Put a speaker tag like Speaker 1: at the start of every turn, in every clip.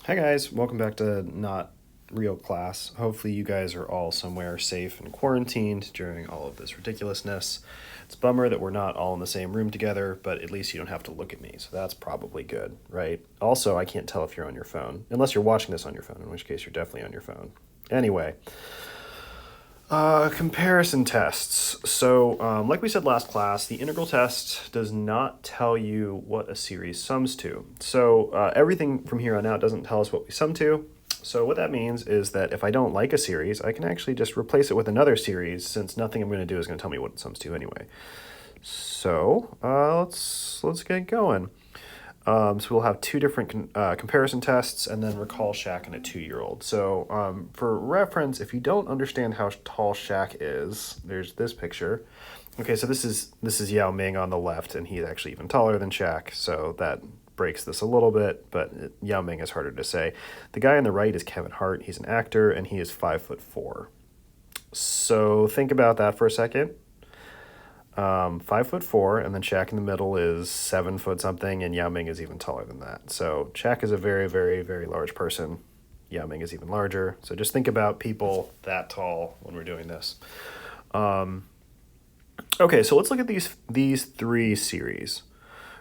Speaker 1: Hi guys, welcome back to Not Real Class. Hopefully you guys are all somewhere safe and quarantined during all of this ridiculousness. It's a bummer that we're not all in the same room together, but at least you don't have to look at me, so that's probably good, right? Also, I can't tell if you're on your phone, unless you're watching this on your phone, in which case you're definitely on your phone. Anyway, comparison tests. So, like we said last class, the integral test does not tell you what a series sums to. So, everything from here on out doesn't tell us what we sum to. So, what that means is that if I don't like a series, I can actually just replace it with another series, since nothing I'm going to do is going to tell me what it sums to anyway. So, let's get going. So we'll have two different comparison tests and then recall Shaq and a 2-year-old. So for reference, if you don't understand how tall Shaq is, there's this picture. Okay, so this is Yao Ming on the left, and he's actually even taller than Shaq, so that breaks this a little bit, but Yao Ming is harder to say. The guy on the right is Kevin Hart. He's an actor, and he is 5'4". So think about that for a second. 5'4", and then Shaq in the middle is 7 foot something, and Yao Ming is even taller than that. So Shaq is a very, very, very large person. Yao Ming is even larger. So just think about people that tall when we're doing this. Okay, so let's look at these three series.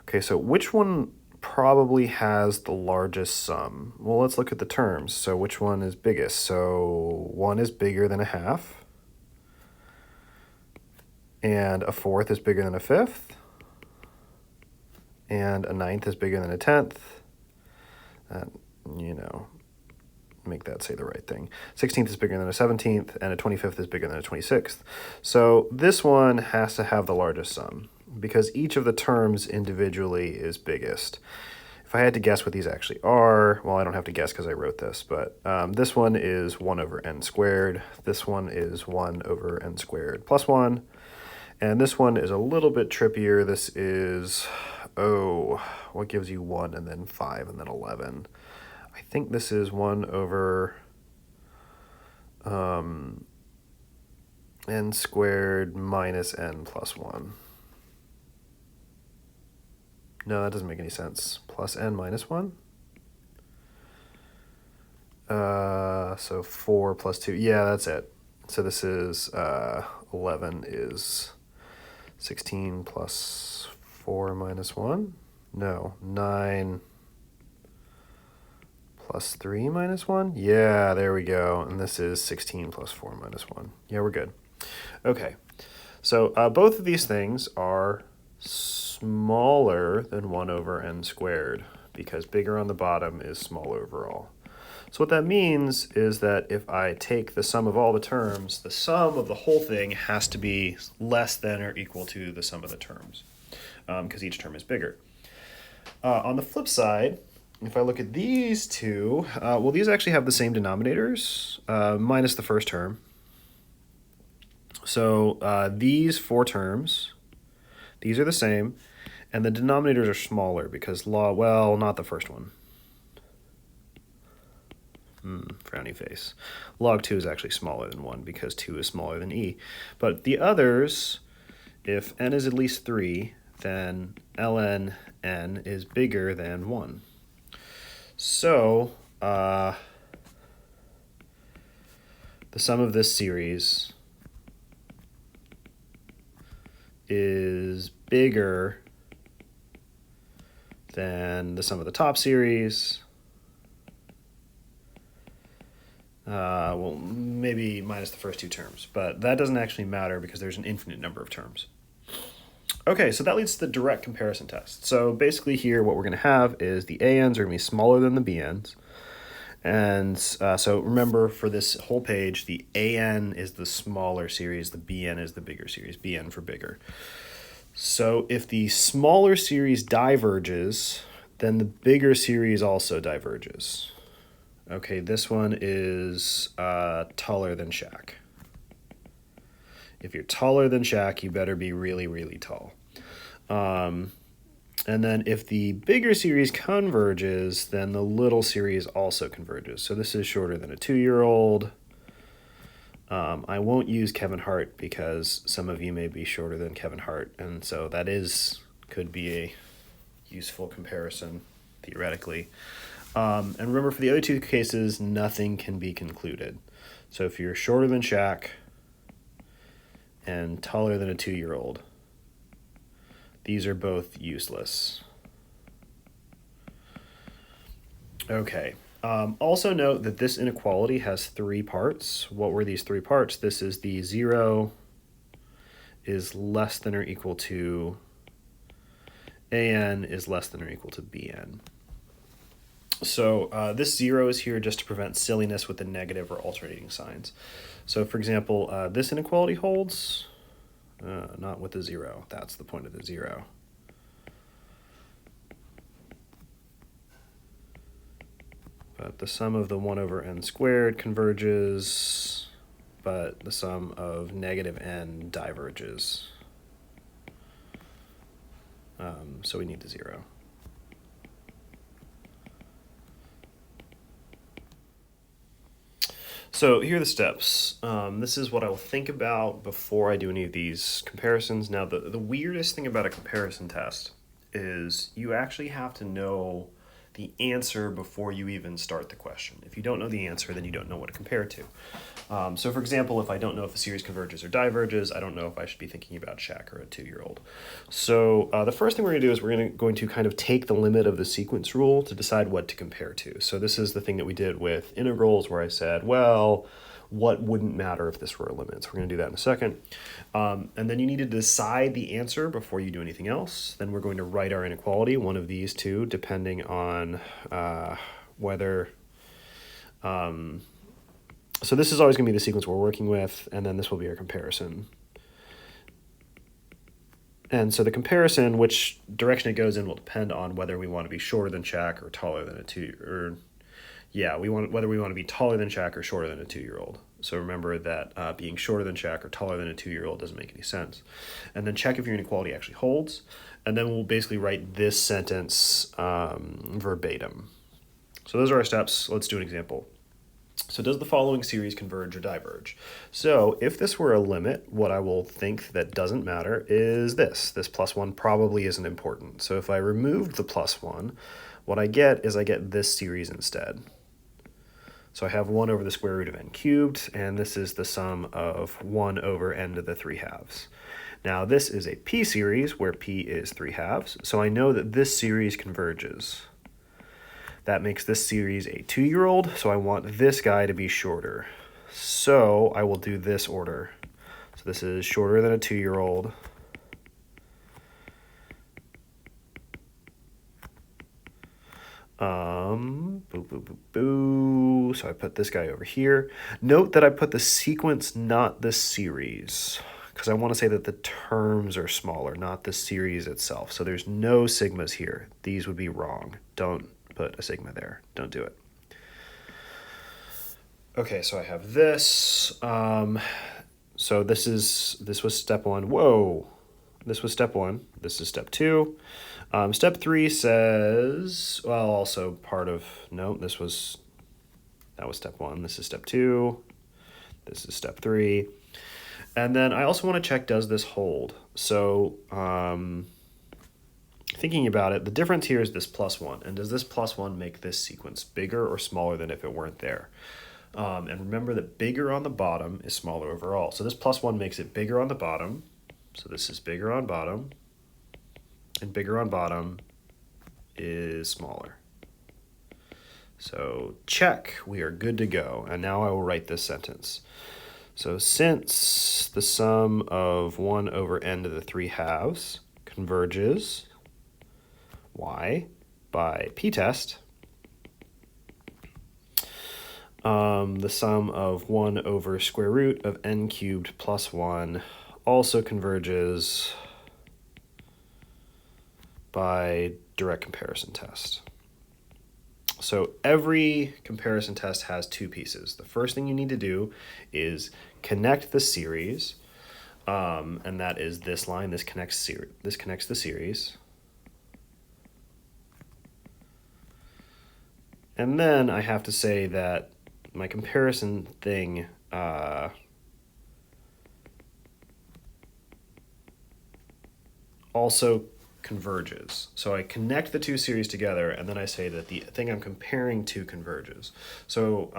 Speaker 1: Okay, so which one probably has the largest sum? Well, let's look at the terms. So which one is biggest? So 1 is bigger than a half. And a fourth is bigger than a fifth, and a ninth is bigger than a tenth. Make that say the right thing. 16th is bigger than a 17th, and a 25th is bigger than a 26th. So this one has to have the largest sum, because each of the terms individually is biggest. If I had to guess what these actually are, well, I don't have to guess because I wrote this, but this one is 1 over n squared. This one is 1 over n squared plus 1. And this one is a little bit trippier. This is, what gives you 1 and then 5 and then 11? I think this is 1 over n squared minus n plus 1. No, that doesn't make any sense. Plus n minus 1? So 4 plus 2. Yeah, that's it. So this is 11 is 16 plus 4 minus 1? No, 9 plus 3 minus 1? Yeah, there we go. And this is 16 plus 4 minus 1. Yeah, we're good. Okay, so both of these things are smaller than 1 over n squared, because bigger on the bottom is smaller overall. So what that means is that if I take the sum of all the terms, the sum of the whole thing has to be less than or equal to the sum of the terms, because each term is bigger. On the flip side, if I look at these two, well, these actually have the same denominators, minus the first term. So these 4 terms, these are the same, and the denominators are smaller because well, not the first one. Frowny face. Log 2 is actually smaller than 1 because 2 is smaller than e. But the others, if n is at least 3, then ln n is bigger than 1. So the sum of this series is bigger than the sum of the top series. Well, maybe minus the first 2 terms, but that doesn't actually matter because there's an infinite number of terms. Okay, so that leads to the direct comparison test. So basically here what we're going to have is the ANs are going to be smaller than the BNs. And so remember, for this whole page, the AN is the smaller series, the BN is the bigger series, BN for bigger. So if the smaller series diverges, then the bigger series also diverges. Okay, this one is taller than Shaq. If you're taller than Shaq, you better be really, really tall. And then if the bigger series converges, then the little series also converges. So this is shorter than a 2-year-old. I won't use Kevin Hart because some of you may be shorter than Kevin Hart, and so that could be a useful comparison, theoretically. And remember, for the other two cases, nothing can be concluded. So if you're shorter than Shaq and taller than a 2-year-old, these are both useless. Okay. Also note that this inequality has 3 parts. What were these 3 parts? This is the 0 is less than or equal to an is less than or equal to bn. So this 0 is here just to prevent silliness with the negative or alternating signs. So for example, this inequality holds, not with the 0. That's the point of the 0. But the sum of the 1 over n squared converges, but the sum of negative n diverges. So we need the 0. So here are the steps. This is what I will think about before I do any of these comparisons. Now, the weirdest thing about a comparison test is you actually have to know the answer before you even start the question. If you don't know the answer, then you don't know what to compare to. So for example, if I don't know if a series converges or diverges, I don't know if I should be thinking about Shaq or a 2-year-old. So the first thing we're going to do is we're going to kind of take the limit of the sequence rule to decide what to compare to. So this is the thing that we did with integrals where I said, well, what wouldn't matter if this were a limit? So we're going to do that in a second. And then you need to decide the answer before you do anything else. Then we're going to write our inequality, one of these two, depending on whether... So this is always going to be the sequence we're working with, and then this will be our comparison. And so the comparison, which direction it goes in, will depend on whether we want to be shorter than Shaq or taller than a 2, or yeah, whether we want to be taller than Shaq or shorter than a 2-year-old. So remember that being shorter than Shaq or taller than a 2-year-old doesn't make any sense. And then check if your inequality actually holds, and then we'll basically write this sentence verbatim. So those are our steps. Let's do an example. So does the following series converge or diverge? So if this were a limit, what I will think that doesn't matter is this. This plus 1 probably isn't important. So if I removed the plus 1, what I get is I get this series instead. So I have 1 over the square root of n cubed, and this is the sum of 1 over n to the 3 halves. Now this is a p series where p is 3 halves, so I know that this series converges. That makes this series a 2-year-old, so I want this guy to be shorter. So I will do this order. So this is shorter than a 2-year-old. Boo, boo, boo, boo. So I put this guy over here. Note that I put the sequence, not the series, because I want to say that the terms are smaller, not the series itself. So there's no sigmas here. These would be wrong. Don't put a sigma there. Don't do it. Okay, so I have this. So this was step 1. Whoa. This was step 1. This is step 2. Step 3 says, well, also part of, no, that was step 1. This is step 2. This is step 3. And then I also want to check, does this hold? So thinking about it, the difference here is this plus 1. And does this plus 1 make this sequence bigger or smaller than if it weren't there? And remember that bigger on the bottom is smaller overall. So this plus 1 makes it bigger on the bottom. So this is bigger on bottom. And bigger on bottom is smaller. So check, we are good to go. And now I will write this sentence. So since the sum of 1 over n to the 3 halves converges, y, by p-test, the sum of 1 over square root of n cubed plus 1 also converges by direct comparison test. So every comparison test has 2 pieces. The first thing you need to do is connect the series, and that is this line. This connects the series. And then I have to say that my comparison thing also converges. So I connect the two series together, and then I say that the thing I'm comparing to converges. So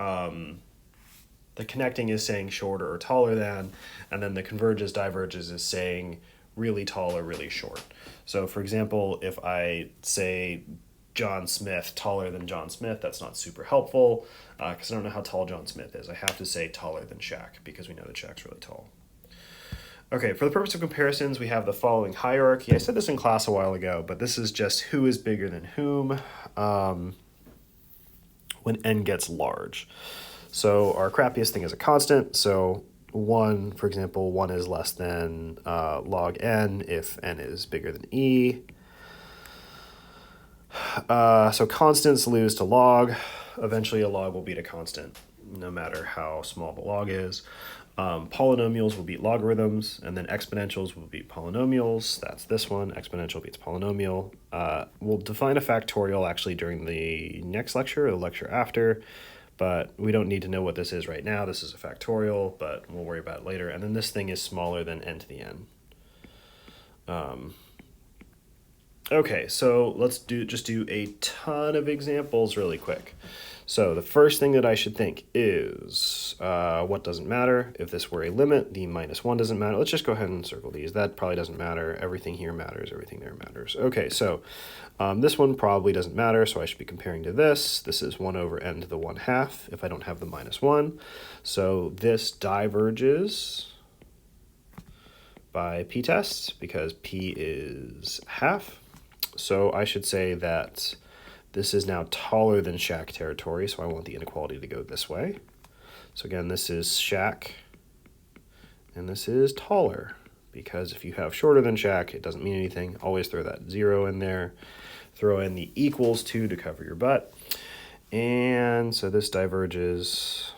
Speaker 1: the connecting is saying shorter or taller than, and then the converges, diverges is saying really tall or really short. So for example, if I say John Smith taller than John Smith, that's not super helpful because I don't know how tall John Smith is. I have to say taller than Shaq because we know that Shaq's really tall. Okay, for the purpose of comparisons, we have the following hierarchy. I said this in class a while ago, but this is just who is bigger than whom when n gets large. So our crappiest thing is a constant. So 1, for example, 1 is less than log n if n is bigger than e. So constants lose to log. Eventually a log will beat a constant, no matter how small the log is. Polynomials will beat logarithms, and then exponentials will beat polynomials. That's this one. Exponential beats polynomial. We'll define a factorial actually during the next lecture or the lecture after, but we don't need to know what this is right now. This is a factorial, but we'll worry about it later. And then this thing is smaller than n to the n. Okay, so let's just do a ton of examples really quick. So the first thing that I should think is what doesn't matter. If this were a limit, the -1 doesn't matter. Let's just go ahead and circle these. That probably doesn't matter. Everything here matters. Everything there matters. Okay, so this one probably doesn't matter, so I should be comparing to this. This is 1 over n to the 1/2 if I don't have the -1. So this diverges by p-test because p is half. So I should say that this is now taller than Shaq territory, so I want the inequality to go this way. So again, this is Shaq, and this is taller, because if you have shorter than Shaq, it doesn't mean anything. Always throw that 0 in there. Throw in the equals to cover your butt. And so this diverges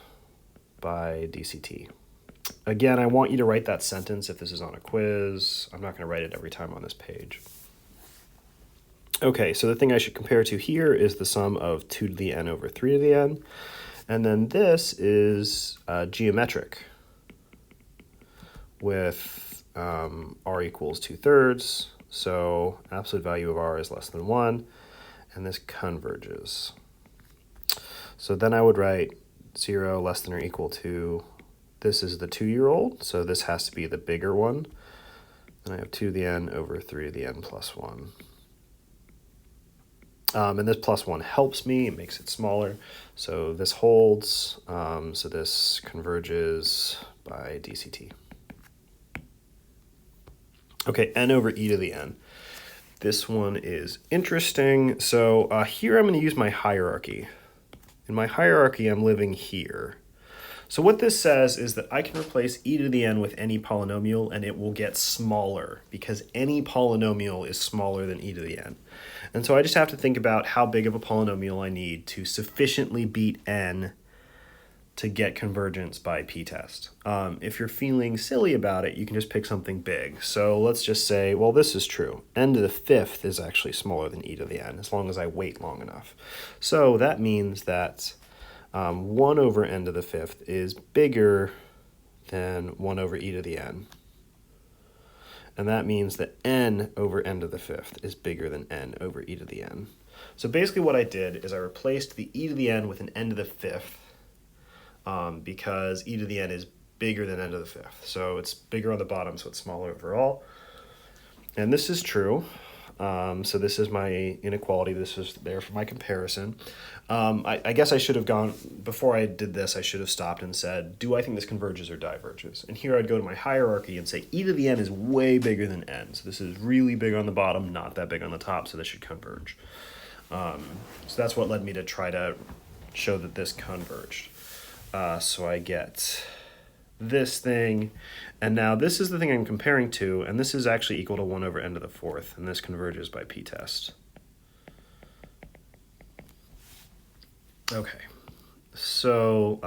Speaker 1: by dct. Again, I want you to write that sentence if this is on a quiz. I'm not going to write it every time on this page. Okay, so the thing I should compare to here is the sum of 2 to the n over 3 to the n. And then this is geometric with r equals 2/3. So absolute value of r is less than 1, and this converges. So then I would write 0 less than or equal to, this is the 2-year-old, so this has to be the bigger one. And I have 2 to the n over 3 to the n plus 1. And this plus 1 helps me, it makes it smaller. So this holds, so this converges by dct. Okay, n over e to the n. This one is interesting. So here I'm going to use my hierarchy. In my hierarchy, I'm living here. So what this says is that I can replace e to the n with any polynomial and it will get smaller because any polynomial is smaller than e to the n. And so I just have to think about how big of a polynomial I need to sufficiently beat n to get convergence by p-test. If you're feeling silly about it, you can just pick something big. So let's just say, well, this is true. N to the 5th is actually smaller than e to the n as long as I wait long enough. So that means that 1 over n to the 5th is bigger than 1 over e to the n. And that means that n over n to the 5th is bigger than n over e to the n. So basically what I did is I replaced the e to the n with an n to the 5th because e to the n is bigger than n to the 5th. So it's bigger on the bottom, so it's smaller overall. And this is true. So this is my inequality. This is there for my comparison. I guess I should have gone, before I did this, I should have stopped and said, do I think this converges or diverges? And here I'd go to my hierarchy and say e to the n is way bigger than n. So this is really big on the bottom, not that big on the top, so this should converge. So that's what led me to try to show that this converged. So I get this thing, and now this is the thing I'm comparing to, and this is actually equal to 1 over n to the 4th, and this converges by p-test. Okay, so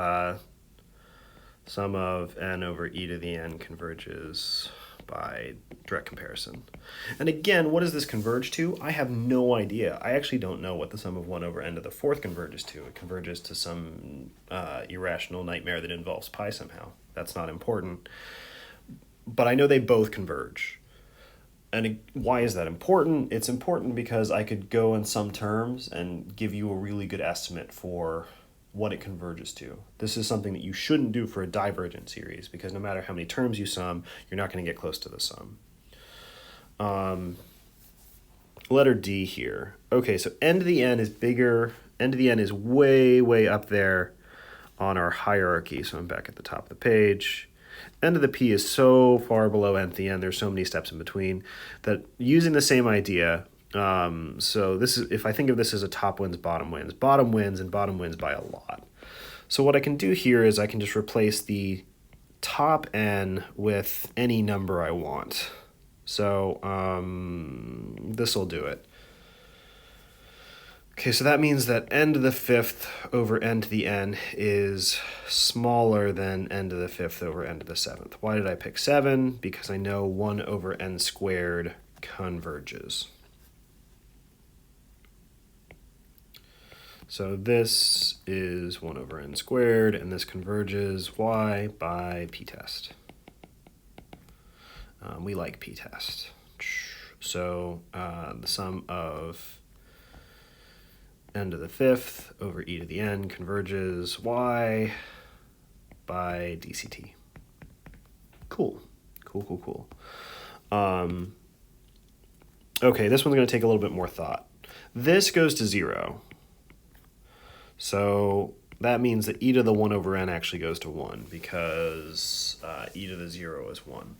Speaker 1: sum of n over e to the n converges by direct comparison. And again, what does this converge to? I have no idea. I actually don't know what the sum of 1 over n to the 4th converges to. It converges to some irrational nightmare that involves pi somehow. That's not important. But I know they both converge. And why is that important? It's important because I could go in some terms and give you a really good estimate for what it converges to. This is something that you shouldn't do for a divergent series because no matter how many terms you sum, you're not going to get close to the sum. Letter D here. Okay, so n to the n is bigger. N to the n is way, way up there on our hierarchy. So I'm back at the top of the page. N to the p is so far below n to the n. There's so many steps in between that using the same idea. So this is, if I think of this as a top wins, bottom wins and bottom wins by a lot. So what I can do here is I can just replace the top n with any number I want. So this will do it. Okay, so that means that n to the fifth over n to the n is smaller than n to the fifth over n to the seventh. Why did I pick 7? Because I know 1 over n squared converges. So this is 1 over n squared, and this converges. Why? By p-test. We like p-test. So the sum of n to the fifth over e to the n converges. Why? By dct. Cool. Cool. Okay, this one's going to take a little bit more thought. This goes to 0. So that means that e to the 1 over n actually goes to 1 because e to the 0 is 1.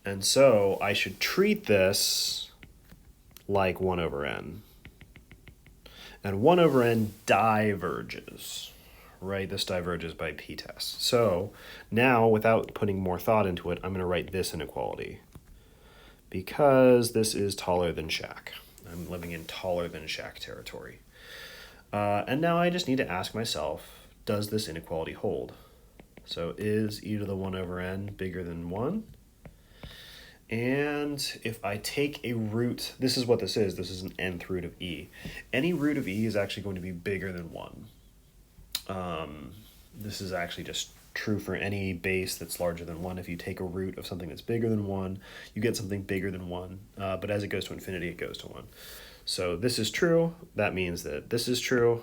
Speaker 1: And so I should treat this like 1 over n. And 1 over n diverges, right? This diverges by p-test. So now, without putting more thought into it, I'm going to write this inequality because this is taller than Shaq. I'm living in taller than Shaq territory. And now I just need to ask myself, does this inequality hold? So is e to the 1 over n bigger than 1? And if I take a root, this is what this is an nth root of e. Any root of e is actually going to be bigger than 1. This is actually just true for any base that's larger than 1. If you take a root of something that's bigger than 1, you get something bigger than 1. But as it goes to infinity, it goes to 1. So this is true. That means that this is true.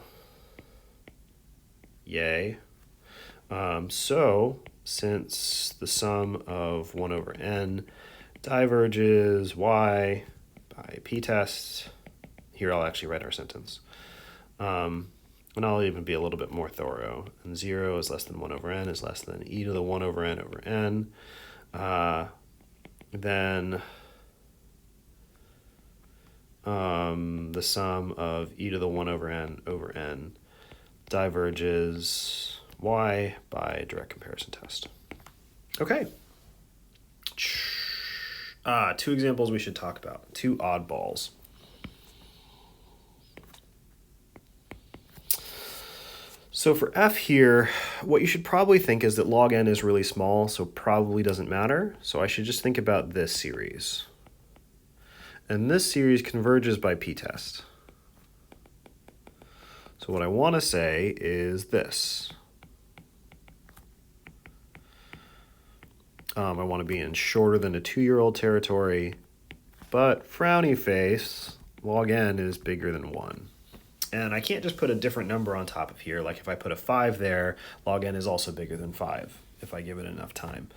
Speaker 1: Yay. So since the sum of 1 over n diverges y by p-test, here I'll actually write our sentence. And I'll even be a little bit more thorough. And 0 is less than 1 over n is less than e to the 1 over n over n. Then the sum of e to the 1 over n diverges y by direct comparison test. Okay. 2 examples we should talk about. 2 oddballs. So for f here, what you should probably think is that log n is really small, so probably doesn't matter. So I should just think about this series. And this series converges by p-test. So what I want to say is this. I want to be in shorter than a 2-year-old territory, but frowny face, log n is bigger than 1. And I can't just put a different number on top of here. Like if I put a 5 there, log n is also bigger than 5 if I give it enough time.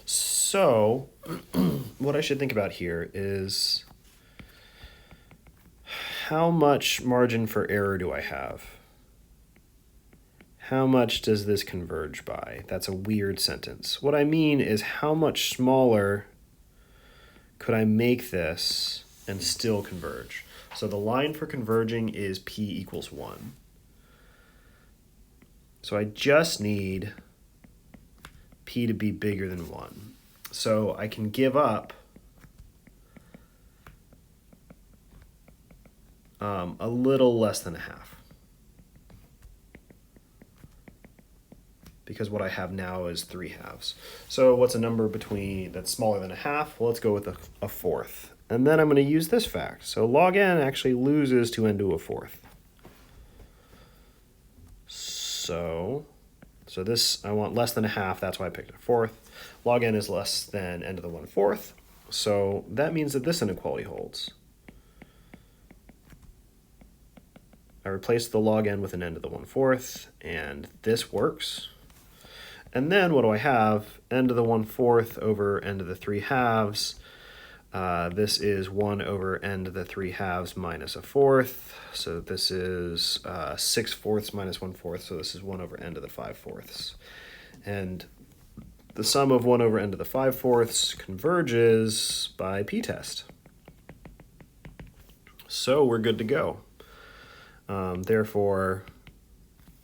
Speaker 1: So what I should think about here is how much margin for error do I have? How much does this converge by? That's a weird sentence. What I mean is how much smaller could I make this and still converge? So the line for converging is p equals 1. So I just need p to be bigger than 1. So I can give up a little less than a half. Because what I have now is 3 halves. So what's a number that's smaller than a half? Well, let's go with a fourth. And then I'm going to use this fact. So log n actually loses to n to a fourth. So this, I want less than a half. That's why I picked a fourth. Log n is less than n to the 1/4. So that means that this inequality holds. I replace the log n with an n to the 1/4, and this works. And then what do I have? N to the 1/4 over n to the 3/2. This is 1 over n to the 3/2 minus 1/4. So this is 6/4 minus 1/4. So this is 1 over n to the 5/4. And the sum of 1 over n to the 5/4 converges by p-test. So we're good to go. Therefore,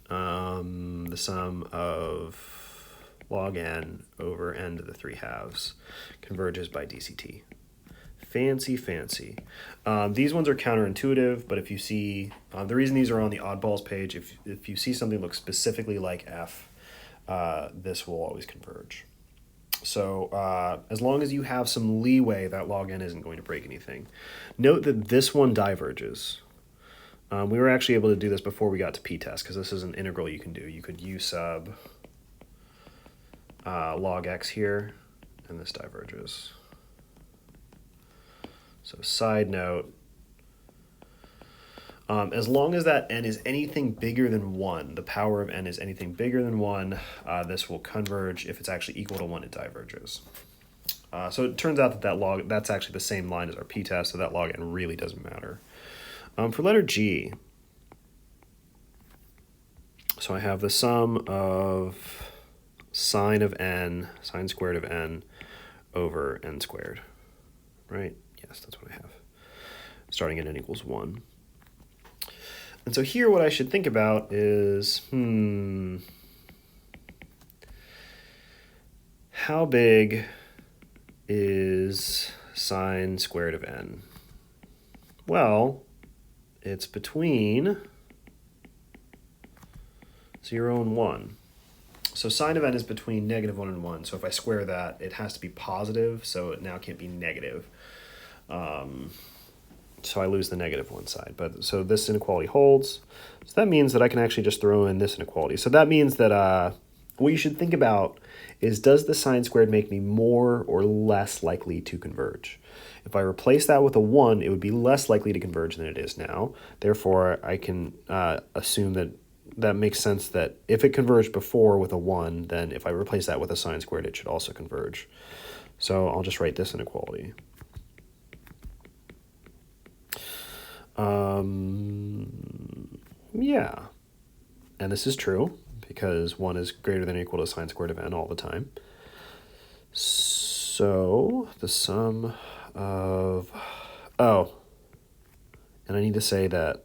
Speaker 1: the sum of log n over n to the 3/2 converges by DCT. Fancy, fancy. These ones are counterintuitive, but if you see, the reason these are on the oddballs page, if you see something look specifically like f, this will always converge. So as long as you have some leeway, that log n isn't going to break anything. Note that this one diverges. We were actually able to do this before we got to p-test, because this is an integral you can do. You could u sub log x here, and this diverges. So side note, as long as that n is anything bigger than 1, the power of n is anything bigger than 1, this will converge. If it's actually equal to 1, it diverges. So it turns out that that's actually the same line as our p-test, so that log n really doesn't matter. For letter G, so I have the sum of sine squared of n over n squared, right? Yes, that's what I have, starting at n equals 1. And so here what I should think about is, how big is sine squared of n? Well, it's between 0 and 1. So sine of n is between negative 1 and 1. So if I square that, it has to be positive, so it now can't be negative. So I lose the negative one side. But so this inequality holds. So that means that I can actually just throw in this inequality. So that means that what you should think about is, does the sine squared make me more or less likely to converge? If I replace that with a 1, it would be less likely to converge than it is now. Therefore, I can assume that that makes sense that if it converged before with a 1, then if I replace that with a sine squared, it should also converge. So I'll just write this inequality. Yeah, and this is true because 1 is greater than or equal to sine squared of n all the time. So the sum of, and I need to say that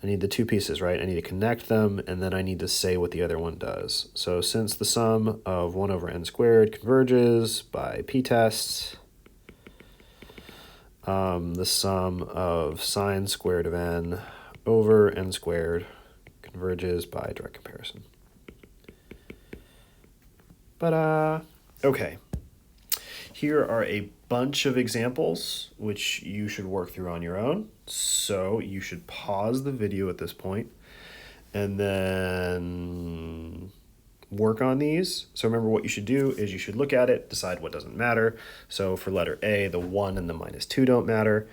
Speaker 1: I need the two pieces, right? I need to connect them, and then I need to say what the other one does. So since the sum of 1 over n squared converges by p-test, the sum of sine squared of n over n squared converges by direct comparison. But, okay. Here are a bunch of examples which you should work through on your own. So you should pause the video at this point and then work on these. So remember, what you should do is you should look at it, decide what doesn't matter. So for letter A, the 1 and the -2 don't matter.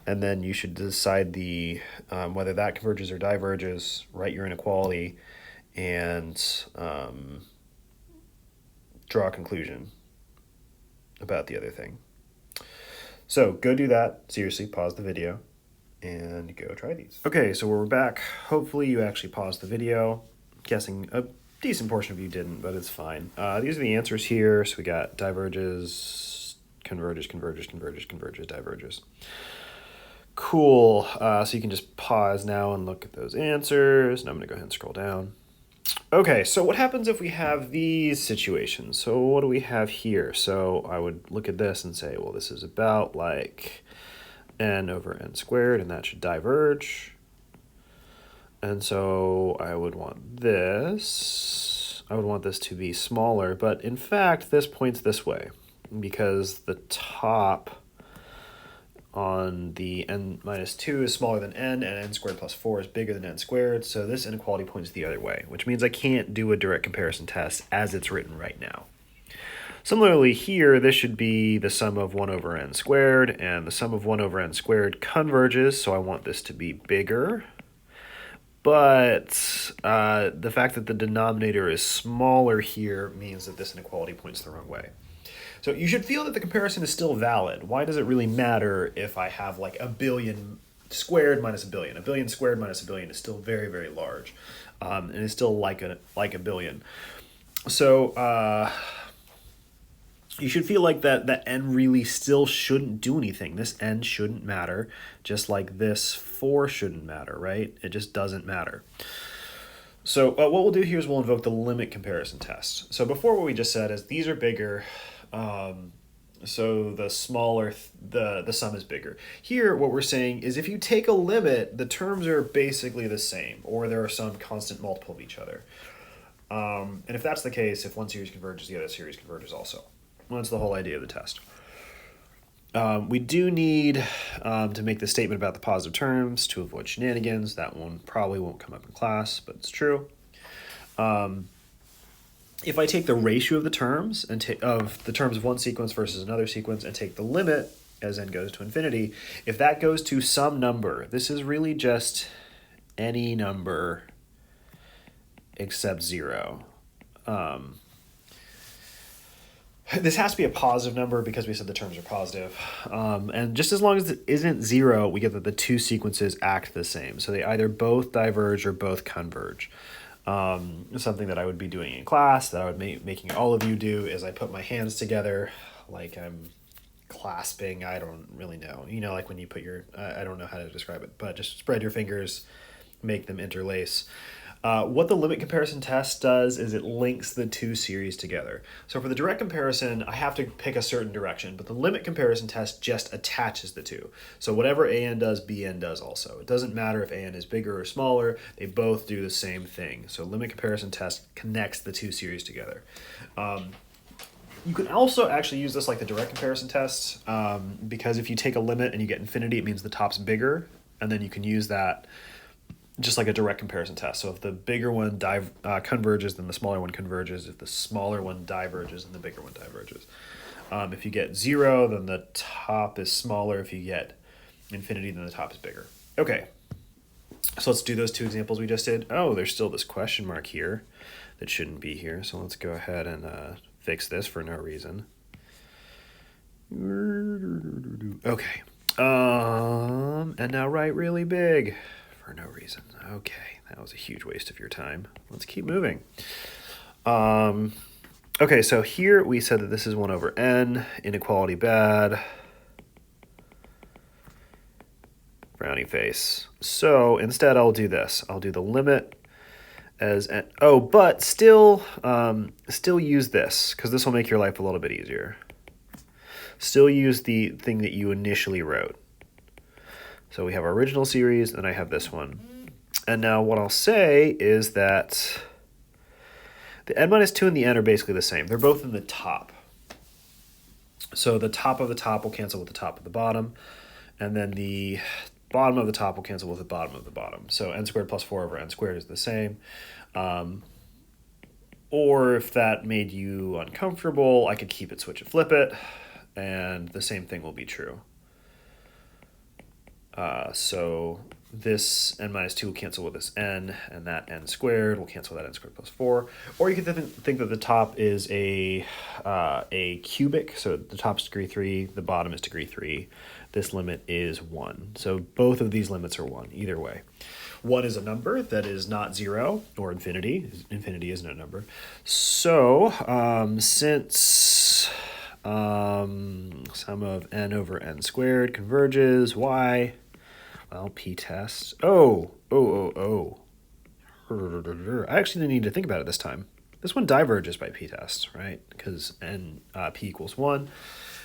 Speaker 1: And then you should decide the whether that converges or diverges, write your inequality, and draw a conclusion about the other thing. So go do that. Seriously, pause the video and go try these. Okay, so we're back. Hopefully you actually paused the video. I'm guessing a decent portion of you didn't, but it's fine. These are the answers here. So we got diverges, converges, converges, converges, converges, diverges. Cool. So you can just pause now and look at those answers. And I'm going to go ahead and scroll down. Okay, so what happens if we have these situations? So what do we have here? So I would look at this and say, well, this is about like n over n squared, and that should diverge. And so I would want this. I would want this to be smaller, but in fact, this points this way because the top on the n-2 is smaller than n, and n squared plus 4 is bigger than n squared, so this inequality points the other way, which means I can't do a direct comparison test as it's written right now. Similarly here, this should be the sum of 1 over n squared, and the sum of 1 over n squared converges, so I want this to be bigger. But the fact that the denominator is smaller here means that this inequality points the wrong way. So you should feel that the comparison is still valid. Why does it really matter if I have like a billion squared minus a billion? A billion squared minus a billion is still very, very large, and it's still like a billion. So you should feel like that n really still shouldn't do anything. This n shouldn't matter, just like this 4 shouldn't matter, right? It just doesn't matter. So what we'll do here is we'll invoke the limit comparison test. So before, what we just said is these are bigger, so the smaller the sum is bigger. Here, what we're saying is if you take a limit, the terms are basically the same, or there are some constant multiple of each other. And if that's the case, if one series converges, the other series converges also. Well, that's the whole idea of the test. We do need to make the statement about the positive terms to avoid shenanigans. That one probably won't come up in class, but it's true. If I take the ratio of the terms of the terms of one sequence versus another sequence and take the limit as n goes to infinity, if that goes to some number, this is really just any number except 0. This has to be a positive number because we said the terms are positive. And just as long as it isn't 0, we get that the two sequences act the same. So they either both diverge or both converge. Something that I would be doing in class, that I would making all of you do, is I put my hands together like I'm clasping, I don't really know. You know, like when you put your, I don't know how to describe it, but just spread your fingers, make them interlace. What the limit comparison test does is it links the two series together. So for the direct comparison, I have to pick a certain direction, but the limit comparison test just attaches the two. So whatever an does, bn does also. It doesn't matter if an is bigger or smaller, they both do the same thing. So limit comparison test connects the two series together. You can also actually use this like the direct comparison test, because if you take a limit and you get infinity, it means the top's bigger, and then you can use that just like a direct comparison test. So if the bigger one converges, then the smaller one converges. If the smaller one diverges, then the bigger one diverges. If you get 0, then the top is smaller. If you get infinity, then the top is bigger. Okay, so let's do those two examples we just did. Oh, there's still this question mark here that shouldn't be here. So let's go ahead and fix this for no reason. Okay, and now write really big. For no reason. Okay, that was a huge waste of your time. Let's keep moving. Okay, so here we said that this is 1 over n, inequality bad. Frowny face. So instead I'll do this. I'll do the limit as n. Oh, but still use this, because this will make your life a little bit easier. Still use the thing that you initially wrote. So we have our original series, and I have this one. And now what I'll say is that the n minus 2 and the n are basically the same. They're both in the top. So the top of the top will cancel with the top of the bottom, and then the bottom of the top will cancel with the bottom of the bottom. So n squared plus 4 over n squared is the same. Or if that made you uncomfortable, I could keep it, switch, and flip it, and the same thing will be true. So this n minus 2 will cancel with this n, and that n squared will cancel with that n squared plus 4. Or you could think that the top is a cubic, so the top's degree 3, the bottom is degree 3. This limit is 1. So both of these limits are 1, either way. 1 is a number that is not 0, or infinity. Infinity isn't a number. So since sum of n over n squared converges, why? Well, p-test. I actually need to think about it this time. This one diverges by p-test, right? Because p equals 1.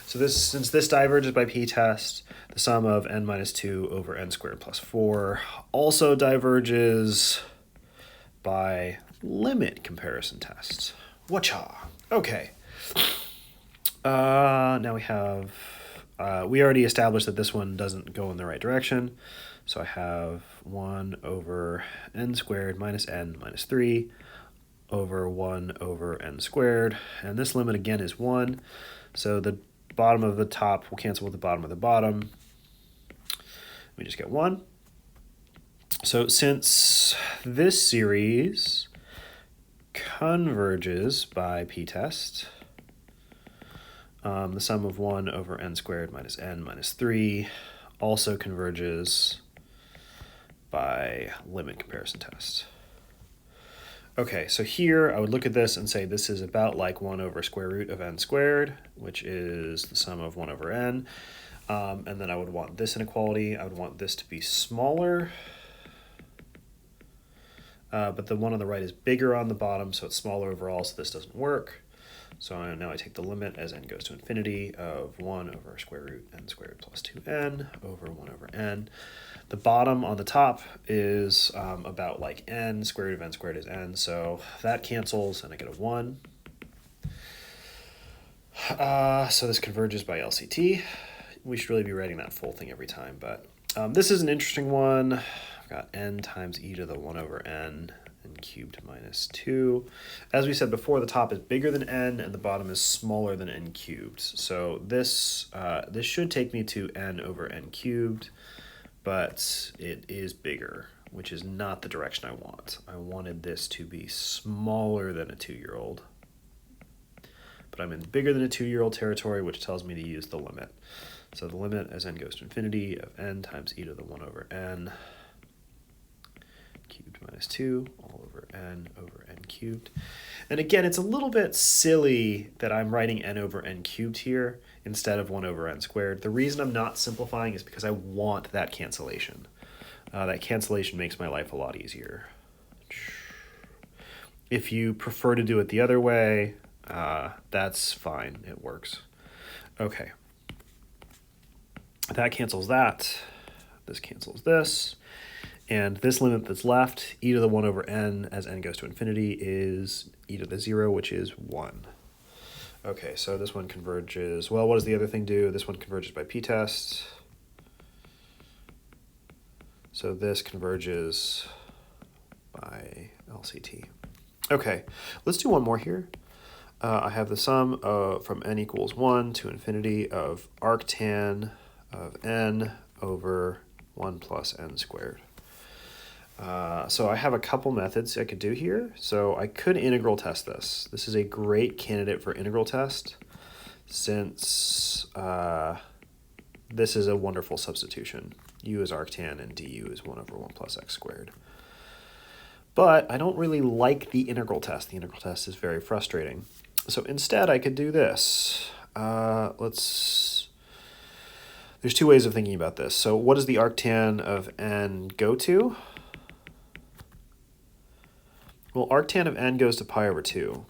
Speaker 1: So since this diverges by p-test, the sum of n minus 2 over n squared plus 4 also diverges by limit comparison test. Whatcha? Okay. Now we have, we already established that this one doesn't go in the right direction. So I have 1 over n squared minus n minus 3 over 1 over n squared. And this limit again is 1. So the bottom of the top will cancel with the bottom of the bottom. We just get 1. So since this series converges by p-test, the sum of 1 over n squared minus n minus 3 also converges by limit comparison test. Okay, so here I would look at this and say this is about like 1 over square root of n squared, which is the sum of 1 over n. And then I would want this inequality. I would want this to be smaller. But the one on the right is bigger on the bottom, so it's smaller overall, so this doesn't work. So now I take the limit as n goes to infinity of 1 over square root n squared plus 2n over 1 over n. The bottom on the top is about like n, square root of n squared is n, so that cancels and I get a 1. So this converges by LCT. We should really be writing that full thing every time, but this is an interesting one. I've got n times e to the 1 over n cubed minus 2. As we said before, the top is bigger than n and the bottom is smaller than n cubed. So this should take me to n over n cubed, but it is bigger, which is not the direction I want. I wanted this to be smaller than a 2-year-old. But I'm in bigger than a 2-year-old territory, which tells me to use the limit. So the limit as n goes to infinity of n times e to the 1 over n cubed minus 2 all over n cubed. And again, it's a little bit silly that I'm writing n over n cubed here instead of 1 over n squared. The reason I'm not simplifying is because I want that cancellation. That cancellation makes my life a lot easier. If you prefer to do it the other way, that's fine. It works. Okay. That cancels that. This cancels this. And this limit that's left, e to the 1 over n as n goes to infinity, is e to the 0, which is 1. Okay, so this one converges. Well, what does the other thing do? This one converges by p-test. So this converges by LCT. Okay, let's do one more here. I have the sum from n equals 1 to infinity of arctan of n over 1 plus n squared. So I have a couple methods I could do here. So I could integral test this. This is a great candidate for integral test since this is a wonderful substitution. U is arctan and du is 1 over 1 plus x squared. But I don't really like the integral test. The integral test is very frustrating. So instead I could do this. There's two ways of thinking about this. So what does the arctan of n go to? Well, arctan of n goes to pi over 2.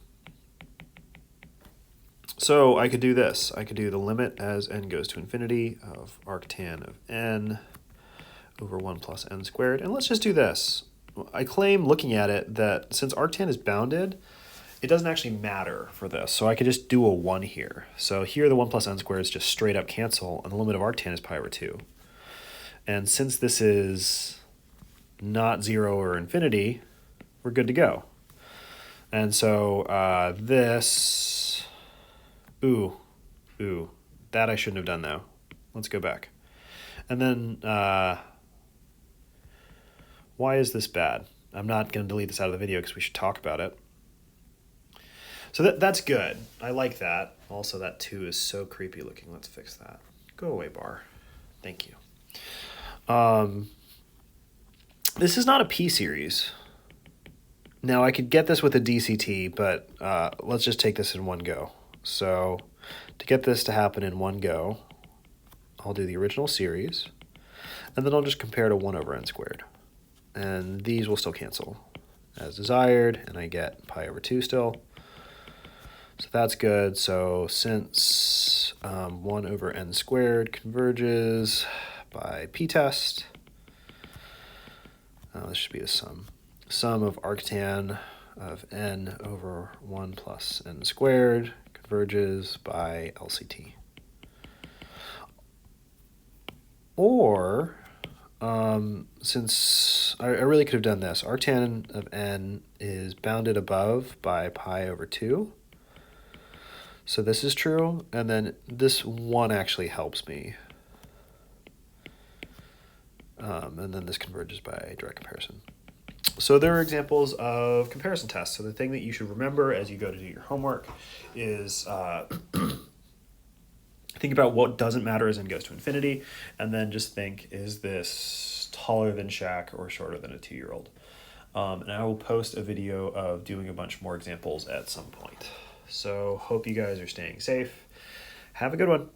Speaker 1: So I could do this. I could do the limit as n goes to infinity of arctan of n over 1 plus n squared. And let's just do this. I claim, looking at it, that since arctan is bounded, it doesn't actually matter for this. So I could just do a 1 here. So here the 1 plus n squared is just straight up cancel, and the limit of arctan is pi over 2. And since this is not 0 or infinity, we're good to go. And so this, that I shouldn't have done though. Let's go back. And then why is this bad? I'm not going to delete this out of the video because we should talk about it. So that's good. I like that. Also, that 2 is so creepy looking. Let's fix that. Go away, bar. Thank you. This is not a p-series. Now, I could get this with a DCT, but let's just take this in one go. So to get this to happen in one go, I'll do the original series, and then I'll just compare to 1 over n squared. And these will still cancel as desired, and I get pi over 2 still. So that's good. So since 1 over n squared converges by p-test, this should be the sum. Sum of arctan of n over 1 plus n squared converges by LCT. Or since I really could have done this, arctan of n is bounded above by pi over 2. So this is true, and then this 1 actually helps me. And then this converges by direct comparison. So there are examples of comparison tests. So the thing that you should remember as you go to do your homework is think about what doesn't matter as n goes to infinity, and then just think, is this taller than Shaq or shorter than a 2-year-old? And I will post a video of doing a bunch more examples at some point. So hope you guys are staying safe. Have a good one.